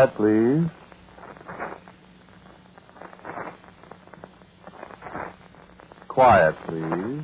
Quiet, please. Quiet, please.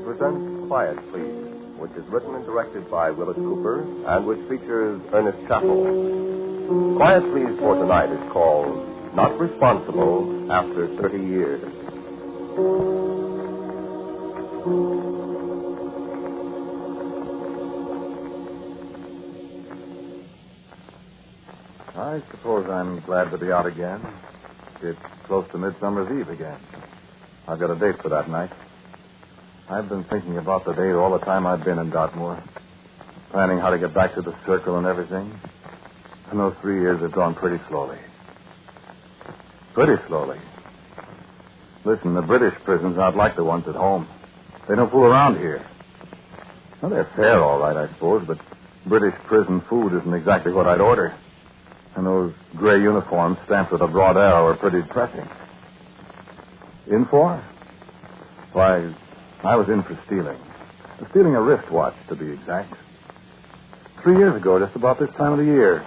Presents Quiet, Please, which is written and directed by Willis Cooper and which features Ernest Chappell. Quiet, Please for tonight is called Not Responsible After 30 Years. I suppose I'm glad to be out again. It's close to Midsummer's Eve again. I've got a date for that night. I've been thinking about the date all the time I've been in Dartmoor, planning how to get back to the circle and everything. And those 3 years have gone pretty slowly. Pretty slowly. Listen, the British prisons aren't like the ones at home. They don't fool around here. Well, they're fair, all right, I suppose, but British prison food isn't exactly what I'd order. And those gray uniforms stamped with a broad arrow are pretty depressing. In for? Why, I was in for stealing. Stealing a wristwatch, to be exact. 3 years ago, just about this time of the year.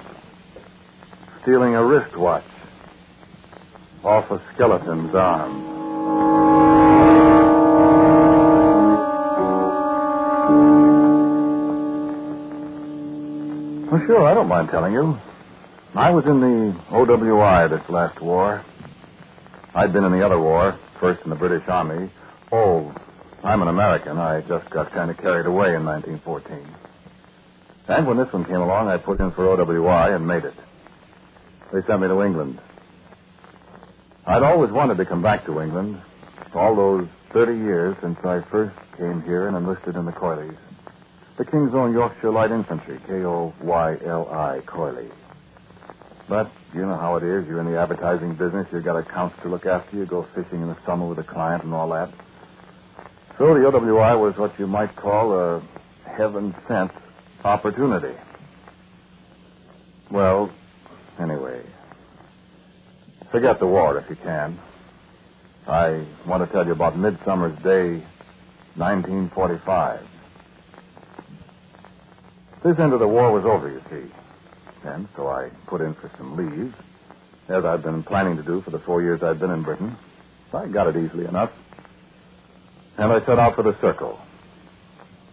Stealing a wristwatch off a skeleton's arm. Well, sure, I don't mind telling you. I was in the OWI this last war. I'd been in the other war, first in the British Army. Oh, I'm an American. I just got kind of carried away in 1914. And when this one came along, I put in for OWI and made it. They sent me to England. I'd always wanted to come back to England. All those 30 years since I first came here and enlisted in the Coilies. The King's Own Yorkshire Light Infantry, Koyli, Coily. But you know how it is. You're in the advertising business. You've got accounts to look after. You go fishing in the summer with a client and all that. So the OWI was what you might call a heaven-sent opportunity. Well, anyway, forget the war if you can. I want to tell you about Midsummer's Day, 1945. This end of the war was over, you see. And so I put in for some leave, as I'd been planning to do for the 4 years I'd been in Britain. I got it easily enough. And I set out for the circle.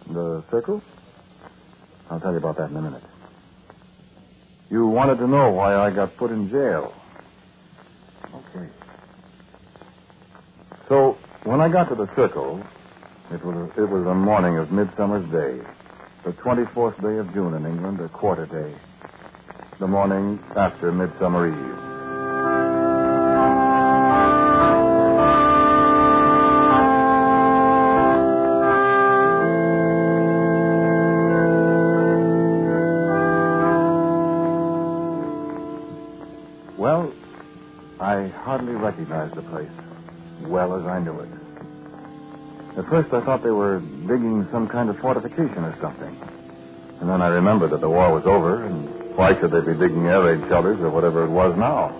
The circle? I'll tell you about that in a minute. You wanted to know why I got put in jail. Okay. So, when I got to the circle, it was a morning of Midsummer's Day, the 24th day of June in England, a quarter day. The morning after Midsummer Eve. Well, I hardly recognized the place, well as I knew it. At first I thought they were digging some kind of fortification or something. And then I remembered that the war was over, and why should they be digging air raid shelters or whatever it was now?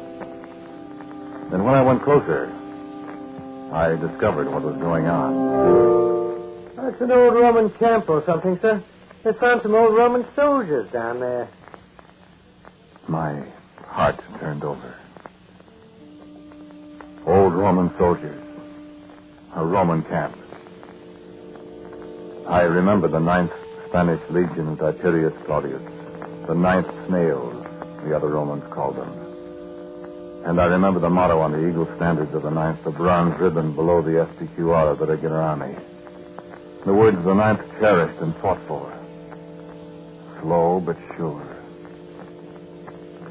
And when I went closer, I discovered what was going on. That's an old Roman camp or something, sir. They found some old Roman soldiers down there. My heart turned over. Old Roman soldiers. A Roman camp. I remember the 9th Spanish Legion, Tiberius Claudius. The 9th Snails, the other Romans called them. And I remember the motto on the eagle standards of the 9th, the bronze ribbon below the SPQR of the regular army. The words the 9th cherished and fought for. Slow but sure.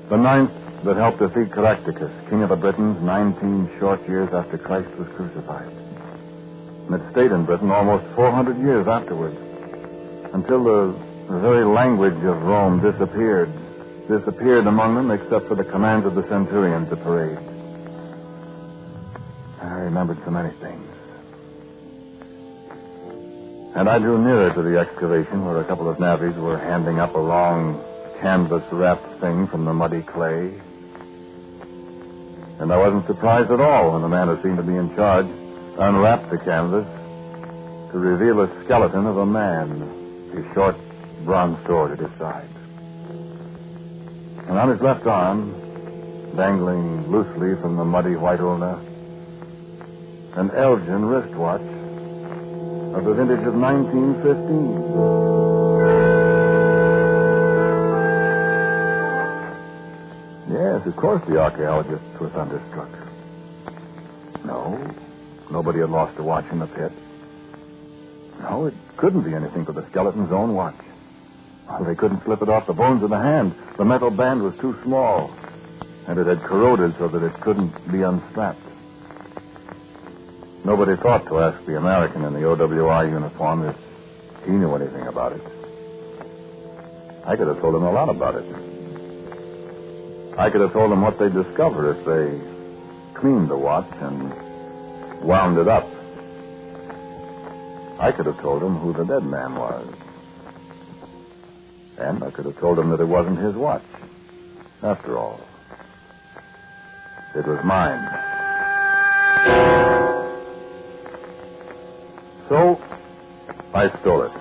The 9th that helped defeat Caractacus, king of the Britons, 19 short years after Christ was crucified. And it stayed in Britain almost 400 years afterwards, until the very language of Rome disappeared among them except for the commands of the centurions to parade. remembered so many things. And I drew nearer to the excavation where a couple of navvies were handing up a long canvas-wrapped thing from the muddy clay. And I wasn't surprised at all when the man who seemed to be in charge unwrapped the canvas to reveal a skeleton of a man, his short bronze sword at his side. And on his left arm, dangling loosely from the muddy white ulna, an Elgin wristwatch of the vintage of 1915. Yes, of course the archaeologists were thunderstruck. No, nobody had lost a watch in the pit. No, it couldn't be anything but the skeleton's own watch. Well, they couldn't slip it off the bones of the hand. The metal band was too small, and it had corroded so that it couldn't be unstrapped. Nobody thought to ask the American in the OWI uniform if he knew anything about it. I could have told him a lot about it. I could have told him what they'd discover if they cleaned the watch and wound it up. I could have told him who the dead man was. And I could have told him that it wasn't his watch. After all, it was mine. So, I stole it.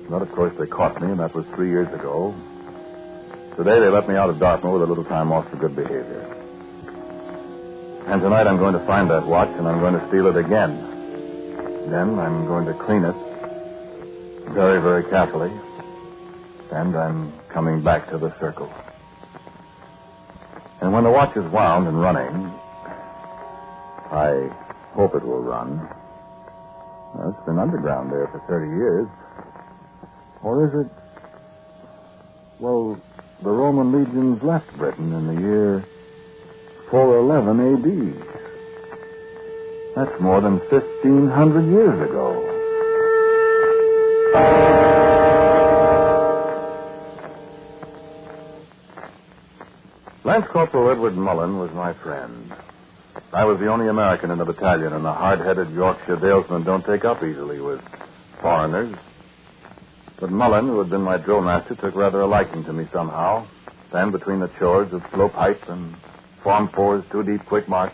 But, of course, they caught me, and that was 3 years ago. Today, they let me out of Dartmoor with a little time off for good behavior. And tonight, I'm going to find that watch, and I'm going to steal it again. Then I'm going to clean it very, very carefully. And I'm coming back to the circle. And when the watch is wound and running, I hope it will run. Well, it's been underground there for 30 years. Or is it... Well, the Roman legions left Britain in the year 411 A.D. That's more than 1,500 years ago. Lance Corporal Edward Mullen was my friend. I was the only American in the battalion, and the hard-headed Yorkshire dalesmen don't take up easily with foreigners. But Mullen, who had been my drill master, took rather a liking to me somehow. Then, between the chores of slow pipe and Form 4's two-deep quick march,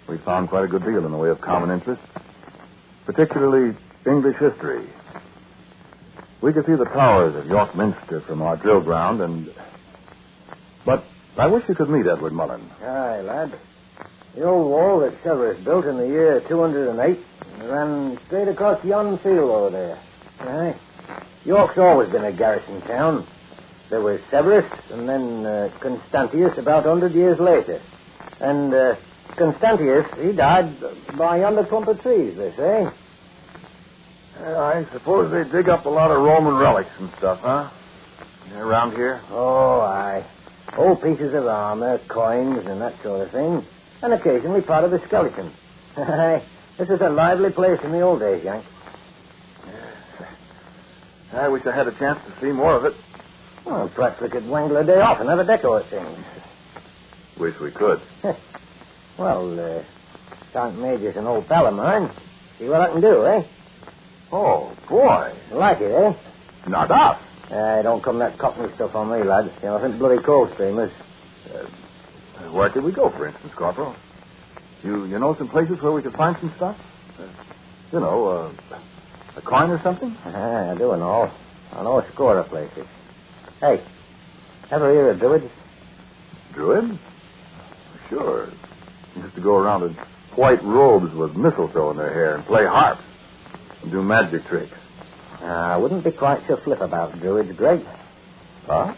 we found quite a good deal in the way of common interests, particularly English history. We could see the towers of York Minster from our drill ground, But I wish you could meet Edward Mullen. Aye, lad. The old wall that Severus built in the year 208 ran straight across yon field over there. Aye. York's always been a garrison town. There was Severus, and then Constantius about 100 years later. And Constantius, he died by yonder clump of trees, they say. I suppose they dig up a lot of Roman relics and stuff, huh? Around here? Oh, aye. Old pieces of armor, coins, and that sort of thing. And occasionally part of a skeleton. This is a lively place in the old days, Yank. Yes. I wish I had a chance to see more of it. Well, perhaps we could wangle a day off and have a deco of things. Wish we could. Well, Sergeant Major's an old pal of mine. See what I can do, eh? Oh, boy. You like it, eh? Not us. Don't come that cockney stuff on me, lad. You know, I think bloody coal streamers. Where could we go, for instance, Corporal? You know some places where we could find some stuff? A coin or something? I do know. I know a score of places. Hey, ever hear of Druids? Druid? Sure. Used to go around in white robes with mistletoe in their hair and play harps and do magic tricks. I wouldn't be quite so flip about Druids, Greg. Huh?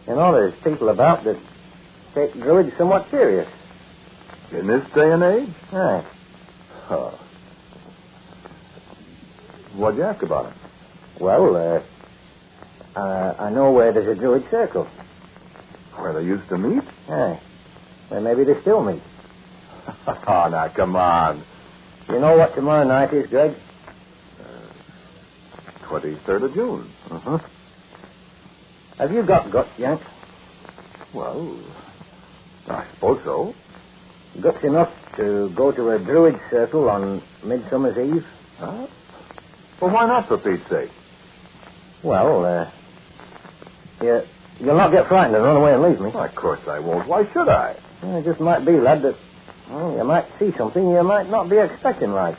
You know, there's people about that take Druids somewhat serious. In this day and age? Aye. Huh. What'd you ask about it? Well, I know where there's a Druid circle. Where they used to meet? Aye. Well, maybe they still meet. Oh, now, come on. You know what tomorrow night is, Greg? 23rd of June. Uh-huh. Have you got guts, Yank? Well, I suppose so. Guts enough to go to a druid circle on Midsummer's Eve? Huh? Well, why not, for Pete's sake? Well, you'll not get frightened and run away and leave me. Well, of course I won't. Why should I? It just might be, lad, that you might see something you might not be expecting, like.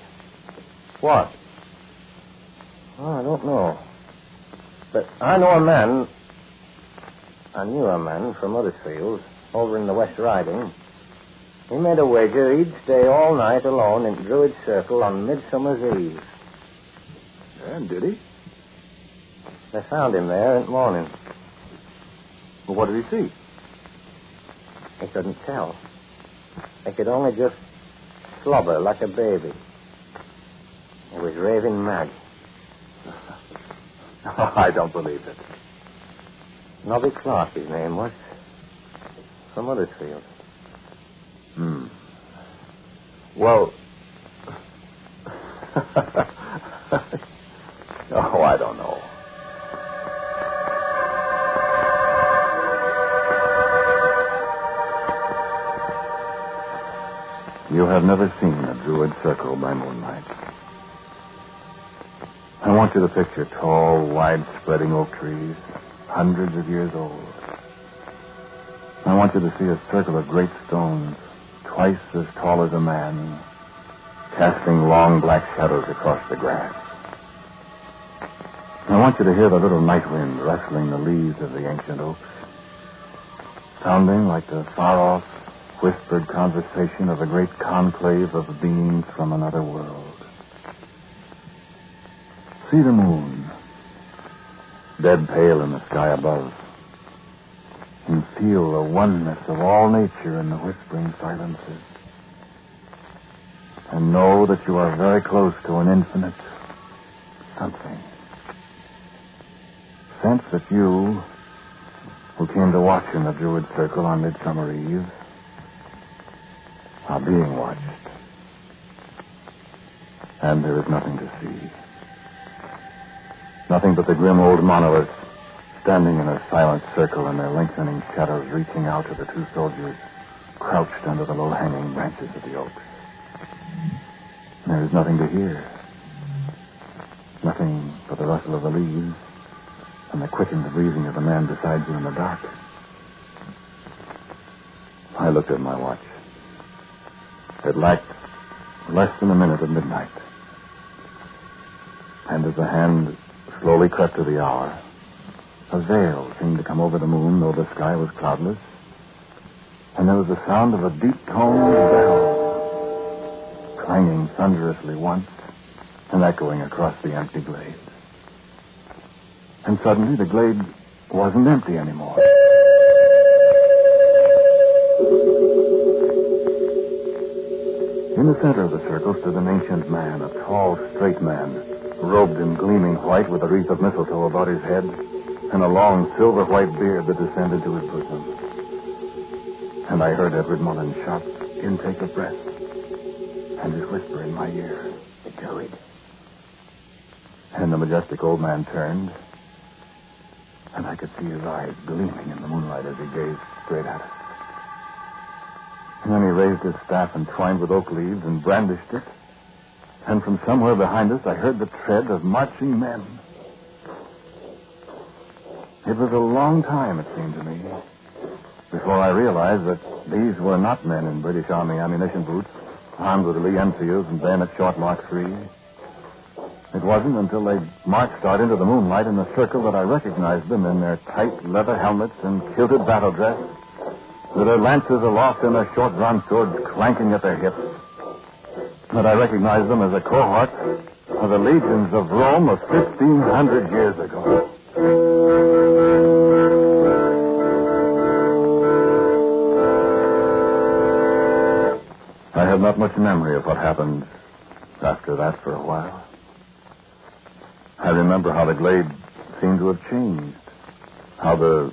What? Oh, I don't know. But I knew a man from Huddersfield, over in the West Riding. He made a wager he'd stay all night alone in Druid Circle on Midsummer's Eve. And did he? They found him there in the morning. Well, what did he see? He couldn't tell. He could only just slobber like a baby. He was raving mad. I don't believe it. Nobby Clark, his name was. From Huddersfield. Well... oh, I don't know. You have never seen a druid circle by moonlight. I want you to picture tall, wide-spreading oak trees, hundreds of years old. I want you to see a circle of great stones, twice as tall as a man, casting long black shadows across the grass. I want you to hear the little night wind rustling the leaves of the ancient oaks, sounding like the far-off, whispered conversation of a great conclave of beings from another world. See the moon, dead pale in the sky above, and feel the oneness of all nature in the whispering silences. And know that you are very close to an infinite something. Sense that you, who came to watch in the Druid Circle on Midsummer Eve, are being watched. And there is nothing to see. Nothing but the grim old monoliths standing in a silent circle and their lengthening shadows reaching out to the two soldiers crouched under the low-hanging branches of the oaks. There is nothing to hear. Nothing but the rustle of the leaves and the quickened breathing of the man beside you in the dark. I looked at my watch. It lacked less than a minute of midnight. And as the hand slowly crept to the hour, a veil seemed to come over the moon, though the sky was cloudless. And there was the sound of a deep-toned bell, clanging thunderously once and echoing across the empty glade. And suddenly the glade wasn't empty anymore. In the center of the circle stood an ancient man, a tall, straight man, robed in gleaming white with a wreath of mistletoe about his head and a long silver-white beard that descended to his bosom. And I heard Edward Mullen's sharp intake of breath and his whisper in my ear, "The druid." And the majestic old man turned, and I could see his eyes gleaming in the moonlight as he gazed straight at us. And then he raised his staff entwined with oak leaves and brandished it. And from somewhere behind us, I heard the tread of marching men. It was a long time, it seemed to me, before I realized that these were not men in British Army ammunition boots, armed with Lee Enfields and bayonet short Mark III. It wasn't until they marched out into the moonlight in the circle that I recognized them in their tight leather helmets and kilted battle dress, with their lances aloft and their short bronze swords clanking at their hips. That I recognized them as a cohort of the legions of Rome of 1,500 years ago. I have not much memory of what happened after that for a while. I remember how the glade seemed to have changed, how the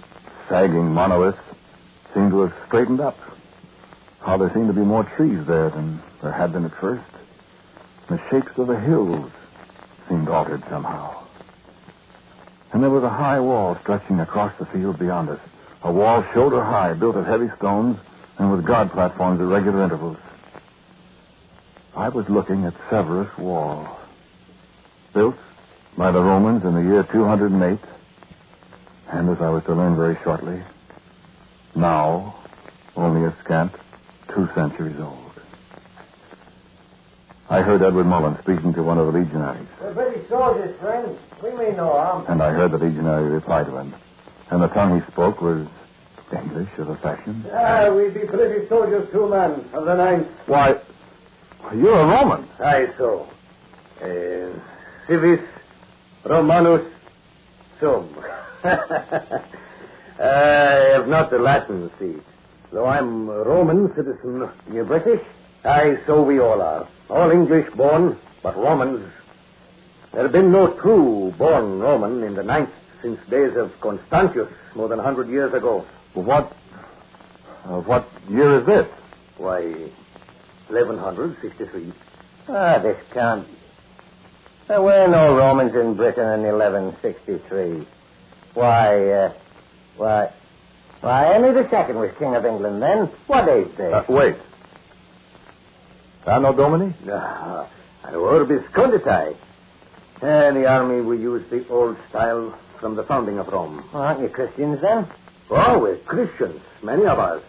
sagging monoliths seemed to have straightened up, how there seemed to be more trees there than there had been at first. The shapes of the hills seemed altered somehow. And there was a high wall stretching across the field beyond us, a wall shoulder high, built of heavy stones and with guard platforms at regular intervals. I was looking at Severus Wall, built by the Romans in the year 208, and as I was to learn very shortly, now only a scant 2 centuries old. I heard Edward Mullen speaking to one of the legionaries. We're British soldiers, friend. We mean no harm. And I heard the legionary reply to him. And the tongue he spoke was English of a fashion. We be British soldiers too, man, of the 9th. Why, you're a Roman. Aye, so. Civis Romanus sum. I have not the Latin, see. Though I'm a Roman citizen. You British? Aye, so we all are. All English born, but Romans. There have been no true born Roman in the 9th since days of Constantius, more than 100 years ago. What year is this? Why, 1163. This can't. There were no Romans in Britain in 1163. Why, Henry II was King of England then. What age they? Wait. Anno Domini? No, Orbis Conditae. The army we use the old style from the founding of Rome. Well, aren't you Christians then? Oh, we're Christians, many of us.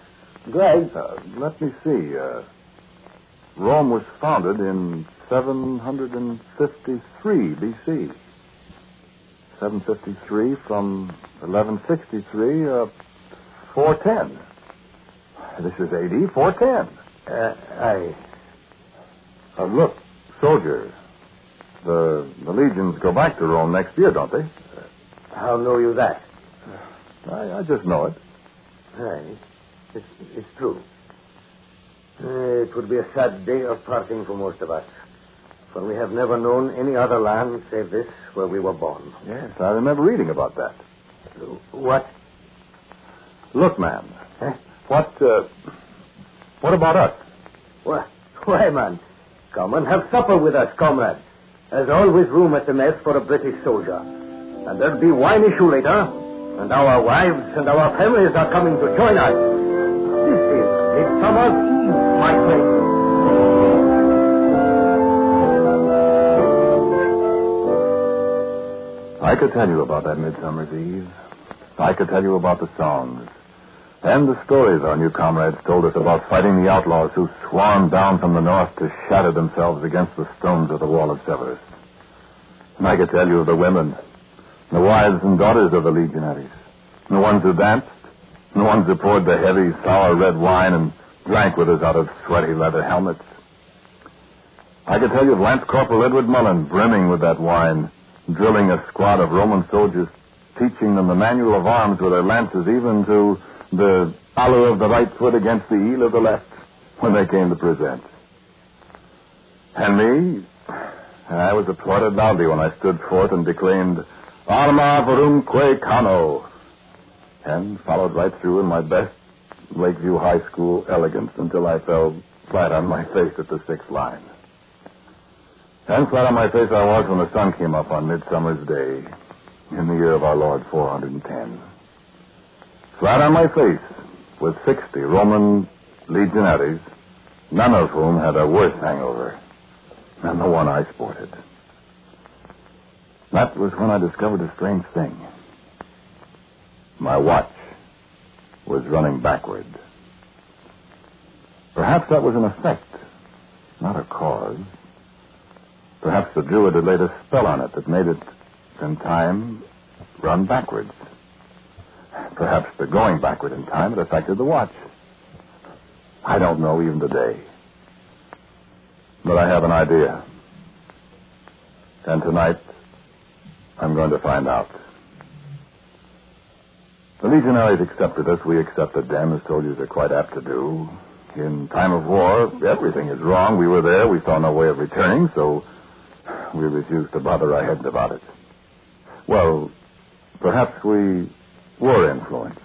Great. Let me see. Rome was founded in 753 B.C. 753 from 1163, 410. This is AD 410. Look, soldier, the legions go back to Rome next year, don't they? How know you that? I just know it. Aye, it's true. It would be a sad day of parting for most of us, for we have never known any other land save this where we were born. Yes, I remember reading about that. What? Look, man. What about us? Why, man, come and have supper with us, comrades. There's always room at the mess for a British soldier. And there'll be wine issue later, and our wives and our families are coming to join us. This is Midsummer's Eve, my friend. I could tell you about that Midsummer's Eve. I could tell you about the songs and the stories our new comrades told us about fighting the outlaws who swarmed down from the north to shatter themselves against the stones of the Wall of Severus. And I could tell you of the women, the wives and daughters of the legionaries, the ones who danced, the ones who poured the heavy, sour red wine and drank with us out of sweaty leather helmets. I could tell you of Lance Corporal Edward Mullen brimming with that wine, drilling a squad of Roman soldiers, teaching them the manual of arms with their lances, even to the aloe of the right foot against the heel of the left when they came to present. And me, I was applauded loudly when I stood forth and declaimed, Arma Verumque Cano, and followed right through in my best Lakeview High School elegance until I fell flat on my face at the 6th line. And flat on my face I was when the sun came up on Midsummer's Day in the year of our Lord 410. Flat on my face with 60 Roman legionaries, none of whom had a worse hangover than the one I sported. That was when I discovered a strange thing. My watch was running backward. Perhaps that was an effect, not a cause. Perhaps the Druid had laid a spell on it that made it, in time, run backwards. Perhaps the going backward in time had affected the watch. I don't know even today. But I have an idea. And tonight, I'm going to find out. The legionaries accepted us. We accepted them, as soldiers are quite apt to do. In time of war, everything is wrong. We were there. We saw no way of returning, so we refused to bother our heads about it. Well, perhaps we were influenced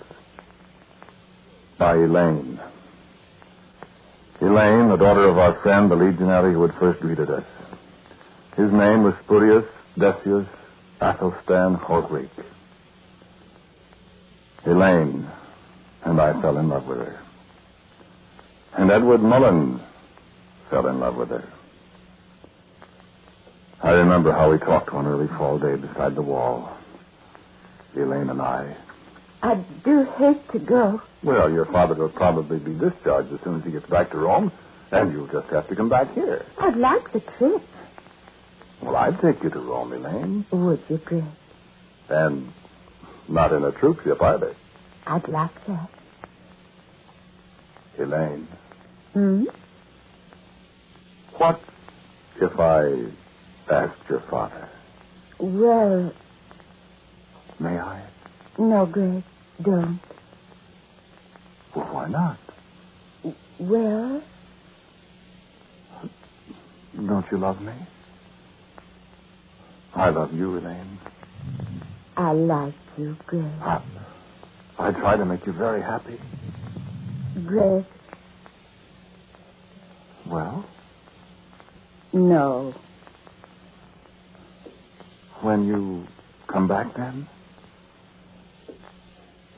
by Elaine. Elaine, the daughter of our friend, the legionary who had first greeted us. His name was Spurius Decius Athelstan Horgreek. Elaine and I fell in love with her. And Edward Mullen fell in love with her. I remember how we talked one early fall day beside the wall. Elaine and I. I do hate to go. Well, your father will probably be discharged as soon as he gets back to Rome, and you'll just have to come back here. I'd like the trip. Well, I'd take you to Rome, Elaine. Would you, Greg? And not in a troop ship either. I'd like that. Elaine. Hmm? What if I asked your father? Well, May I? no, Greg, don't. Well, why not? Well, Don't you love me? I love you, Elaine. I like you, Greg. I try to make you very happy. Greg, Well, no. when you come back then?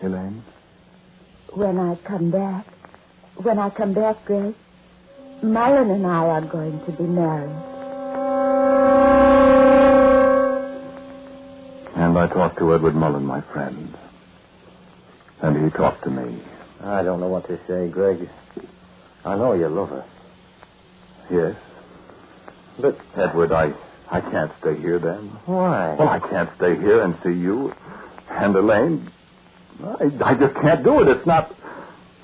Elaine? When I come back, Greg, Mullen and I are going to be married. And I talked to Edward Mullen, my friend. And he talked to me. I don't know what to say, Greg. I know you love her. Yes. But, Edward, I can't stay here then. Why? Well, I can't stay here and see you and Elaine. I just can't do it. It's not...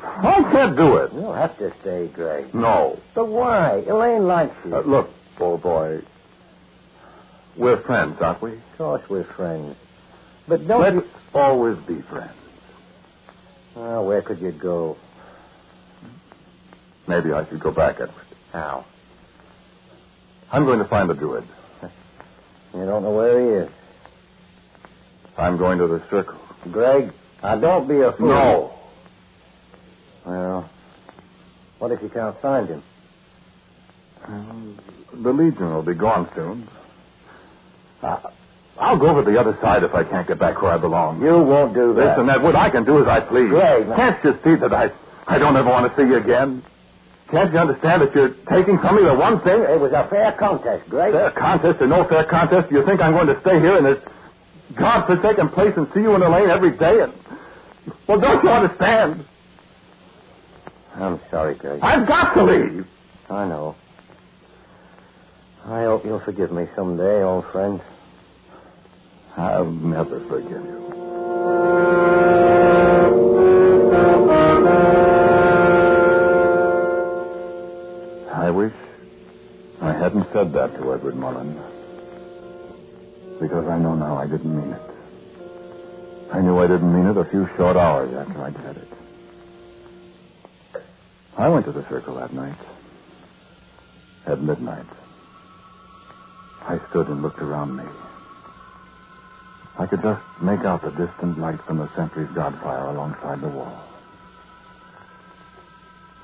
I can't do it. You'll have to stay, Greg. No. But why? Elaine likes you. Look, old boy. We're friends, aren't we? Of course we're friends. But don't Let's you... always be friends. Well, where could you go? Maybe I should go back, Edward. How? I'm going to find the Druid. You don't know where he is. I'm going to the circle. Greg, now don't be a fool. No. Well, what if you can't find him? The Legion will be gone soon. I'll go over the other side if I can't get back where I belong. You won't do that. Listen, Edward, I can do as I please. Greg, Can't you see that I don't ever want to see you again? Can't you understand that you're taking from me the one thing? It was a fair contest, Greg. Fair contest or no fair contest, do you think I'm going to stay here in this godforsaken place and see you in Elaine every day? Well, don't you understand? I'm sorry, Greg. I've got to leave. I know. I hope you'll forgive me someday, old friend. I'll never forgive you. I wish I hadn't said that to Edward Mullen. Because I know now I didn't mean it. I knew I didn't mean it a few short hours after I'd said it. I went to the circle that night. At midnight. I stood and looked around me. I could just make out the distant light from the sentry's god fire alongside the wall.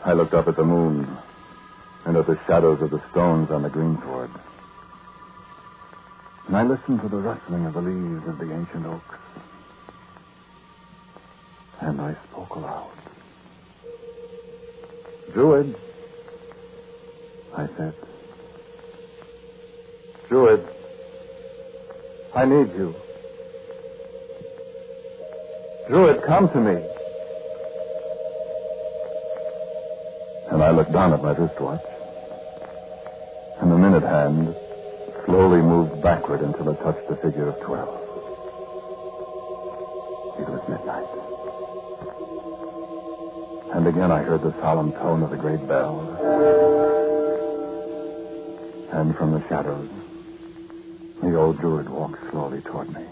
I looked up at the moon and at the shadows of the stones on the greensward. And I listened to the rustling of the leaves of the ancient oaks. And I spoke aloud. Druid, I said. Druid, I need you. Druid, come to me. And I looked down at my wristwatch. And the minute hand slowly moved backward until it touched the figure of 12. It was midnight. And again I heard the solemn tone of the great bell. And from the shadows, the old Druid walked slowly toward me.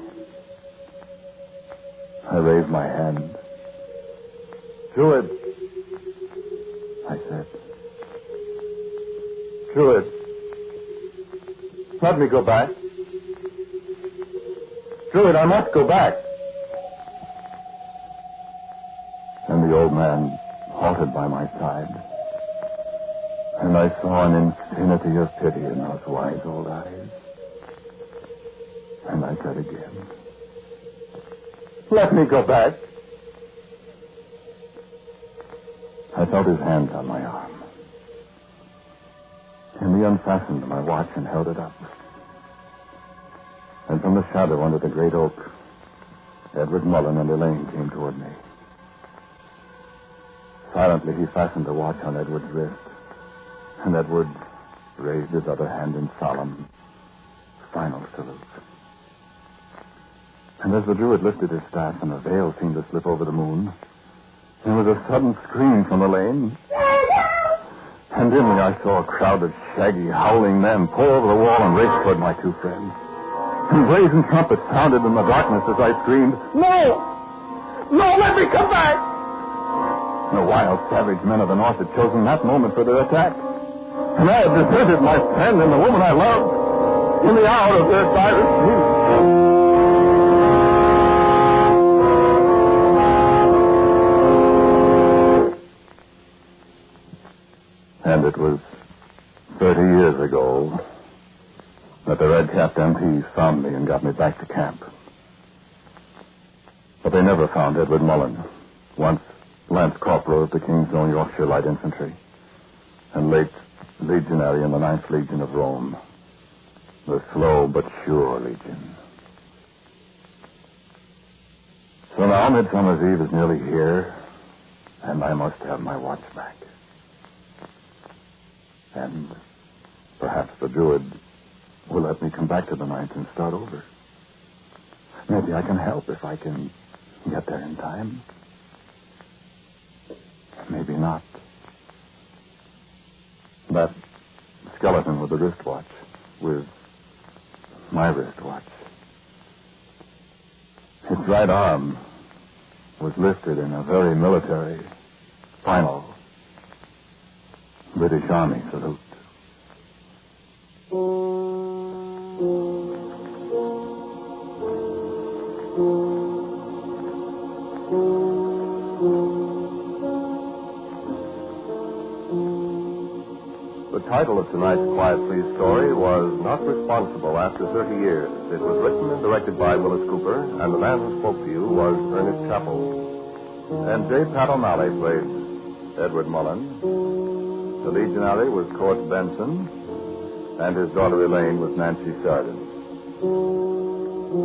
I raised my hand. Druid, I said. Druid, let me go back. Druid, I must go back. And the old man halted by my side. And I saw an infinity of pity in those wise old eyes. And I said again, let me go back. I felt his hand on my arm. And he unfastened my watch and held it up. And from the shadow under the great oak, Edward Mullen and Elaine came toward me. Silently, he fastened the watch on Edward's wrist, and Edward raised his other hand in solemn, final salute. And as the Druid lifted his staff and a veil seemed to slip over the moon, there was a sudden scream from Elaine. And dimly I saw a crowd of shaggy, howling men pull over the wall and race toward my two friends. And brazen trumpets sounded in the darkness as I screamed, "No! No, let me come back!" The wild, savage men of the North had chosen that moment for their attack. And I had deserted my friend and the woman I loved in the hour of their direst need. And it was 30 years ago that the red-capped MPs found me and got me back to camp. But they never found Edward Mullen, once Lance Corporal of the King's Own Yorkshire Light Infantry, and late legionary in the 9th Legion of Rome, the slow but sure legion. So now Midsummer's Eve is nearly here, and I must have my watch back. And perhaps the Druid will let me come back to the 9th and start over. Maybe I can help if I can get there in time. Maybe not. That skeleton with the wristwatch, with my wristwatch. Its right arm was lifted in a very military, final British Army salute. The title of tonight's Quiet Please story was Not Responsible After 30 Years. It was written and directed by Willis Cooper, and the man who spoke to you was Ernest Chappell. And J. Pat O'Malley played Edward Mullen. The legionary was Court Benson, and his daughter Elaine was Nancy Sarden.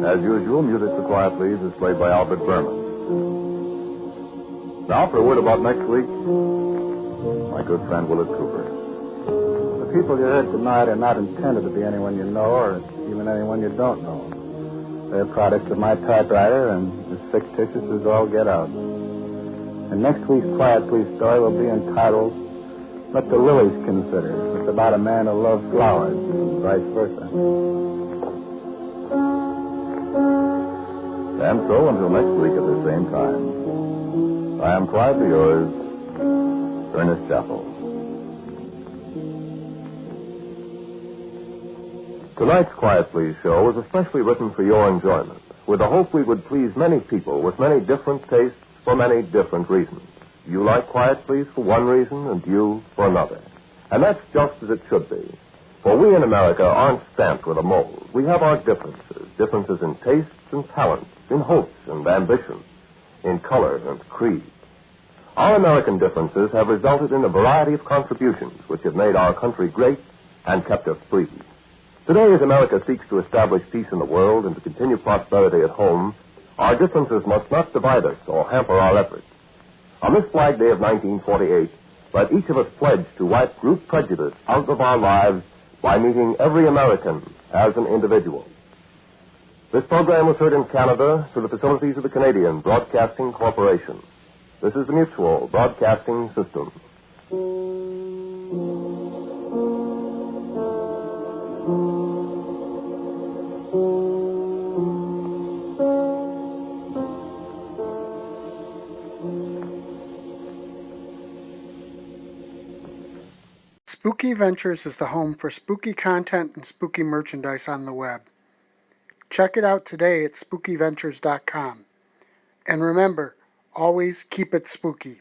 As usual, music for Quiet Please is played by Albert Berman. Now for a word about next week, my good friend Willis Cooper. The people you heard tonight are not intended to be anyone you know or even anyone you don't know. They're products of my typewriter and as fictitious as all get out. And next week's Quiet Please story will be entitled What the Lilies Consider. It's about a man who loves flowers and vice versa. And so, until next week at the same time, I am quietly yours, Ernest Chappell. Tonight's Quiet Please show was especially written for your enjoyment, with the hope we would please many people with many different tastes for many different reasons. You like Quiet Please for one reason, and you for another. And that's just as it should be. For we in America aren't stamped with a mold. We have our differences in tastes and talents, in hopes and ambitions, in color and creed. Our American differences have resulted in a variety of contributions which have made our country great and kept us free. Today, as America seeks to establish peace in the world and to continue prosperity at home, our differences must not divide us or hamper our efforts. On this Flag Day of 1948, let each of us pledge to wipe group prejudice out of our lives by meeting every American as an individual. This program was heard in Canada through the facilities of the Canadian Broadcasting Corporation. This is the Mutual Broadcasting System. Spooky Ventures is the home for spooky content and spooky merchandise on the web. Check it out today at spookyventures.com. And remember, always keep it spooky.